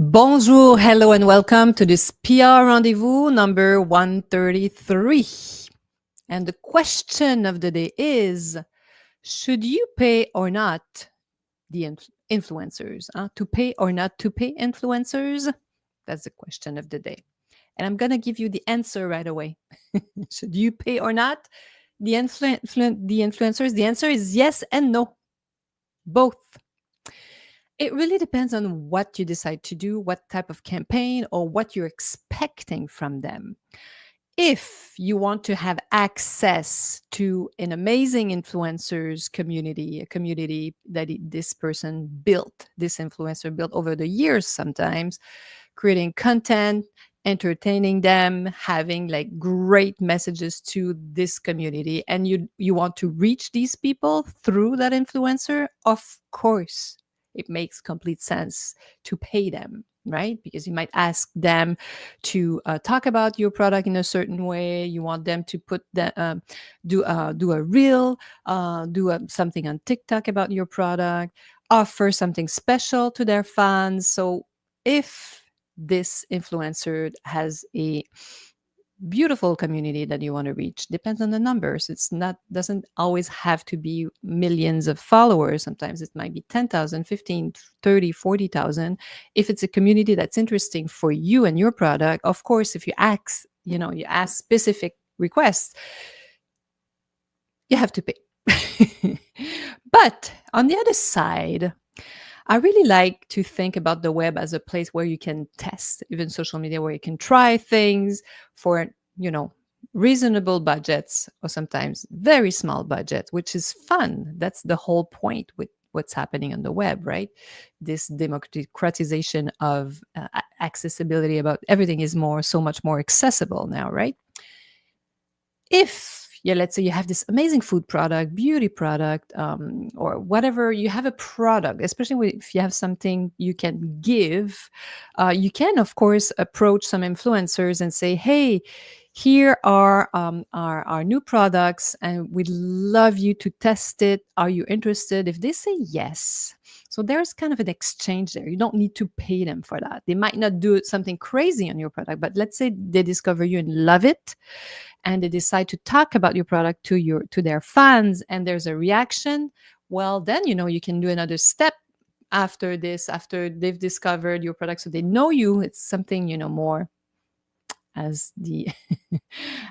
Bonjour, hello, and welcome to this PR rendezvous number 133. And the question of the day is, should you pay or not the influencers? To pay or not to pay influencers? That's the question of the day. And I'm going to give you the answer right away. Should you pay or not the influencers? The answer is yes and no, both. It really depends on what you decide to do, what type of campaign, or what you're expecting from them. If you want to have access to an amazing influencers community, a community that this person built, this influencer built over the years sometimes, creating content, entertaining them, having like great messages to this community, and you want to reach these people through that influencer, of course it makes complete sense to pay them, right? Because you might ask them to talk about your product in a certain way. You want them to put the do a reel, something on TikTok about your product, offer something special to their fans. So if this influencer has a beautiful community that you want to reach, depends on the numbers. It's not doesn't always have to be millions of followers. Sometimes it might be 10,000, 15, 30, 40,000. If it's a community that's interesting for you and your product, of course, if you ask specific requests, you have to pay. But on the other side, I really like to think about the web as a place where you can test, even social media, where you can try things for, reasonable budgets, or sometimes very small budgets, which is fun. That's the whole point with what's happening on the web, right? This democratization of accessibility, about everything is so much more accessible now, right? If let's say you have this amazing food product, beauty product, or whatever, you have a product, especially if you have something you can give, you can, of course, approach some influencers and say, hey, here are our new products, and we'd love you to test it. Are you interested? If they say yes, so there's kind of an exchange there. You don't need to pay them for that. They might not do something crazy on your product, but let's say they discover you and love it, and they decide to talk about your product to their fans, and there's a reaction. Well, then you can do another step after this, after they've discovered your product, so they know you. It's something more, as the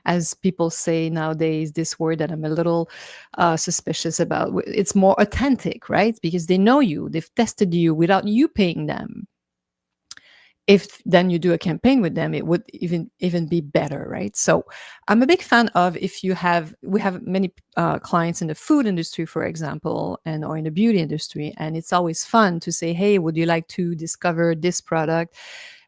as people say nowadays, this word that I'm a little suspicious about. It's more authentic, right? Because they know you, they've tested you without you paying them. If then you do a campaign with them, it would even be better, right? So I'm a big fan of, we have many clients in the food industry, for example, or in the beauty industry, and it's always fun to say, hey, would you like to discover this product?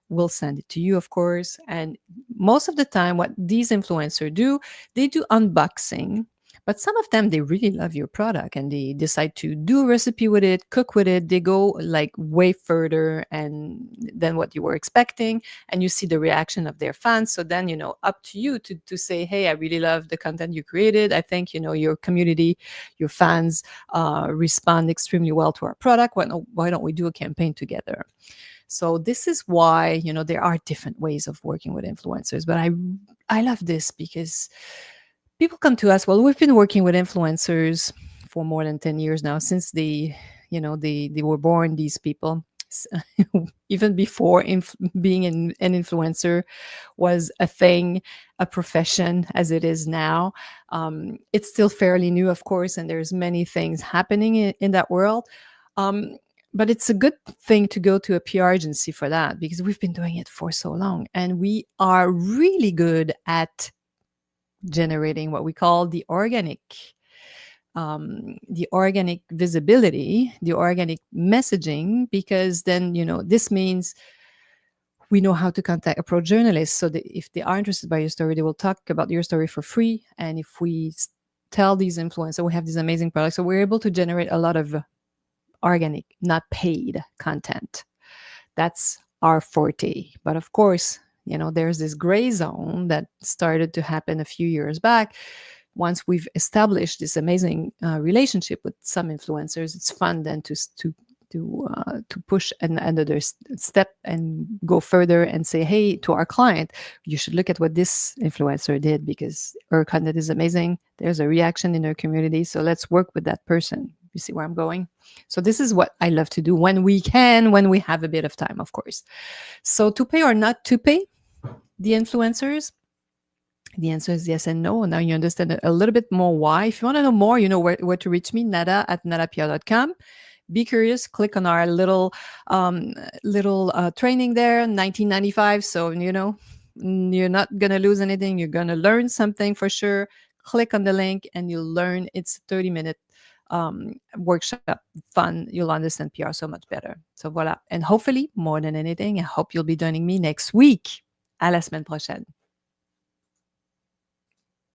We'll send it to you, of course. And most of the time, what these influencers do, they do unboxing. But some of them, they really love your product and they decide to do a recipe with it, cook with it. They go like way further than what you were expecting. And you see the reaction of their fans. So then, up to you to say, hey, I really love the content you created. I think, your community, your fans respond extremely well to our product. Why don't we do a campaign together? So this is why, there are different ways of working with influencers. But I love this because people come to us. Well, we've been working with influencers for more than 10 years now, since they were born, these people. Even before being an influencer was a thing, a profession as it is now. It's still fairly new, of course, and there's many things happening in that world. But it's a good thing to go to a PR agency for that, because we've been doing it for so long. And we are really good at generating what we call the organic visibility, the organic messaging, because then, this means we know how to approach journalists. So that if they are interested by your story, they will talk about your story for free. And if we tell these influencers we have these amazing products, so we're able to generate a lot of organic, not paid content. That's our forte. But of course, there's this gray zone that started to happen a few years back. Once we've established this amazing relationship with some influencers, it's fun then to to push another step and go further and say, hey, to our client, you should look at what this influencer did because her content is amazing. There's a reaction in her community, so let's work with that person. You see where I'm going? So this is what I love to do when we can, when we have a bit of time, of course. So to pay or not to pay the influencers, the answer is yes and no. Now you understand a little bit more why. If you want to know more, you know where to reach me, nata@natapr.com. Be curious, click on our little training there, 1995. So, you know, you're not going to lose anything. You're going to learn something for sure. Click on the link and you'll learn. It's a 30-minute workshop, fun. You'll understand PR so much better. So voilà. And hopefully, more than anything, I hope you'll be joining me next week. À la semaine prochaine.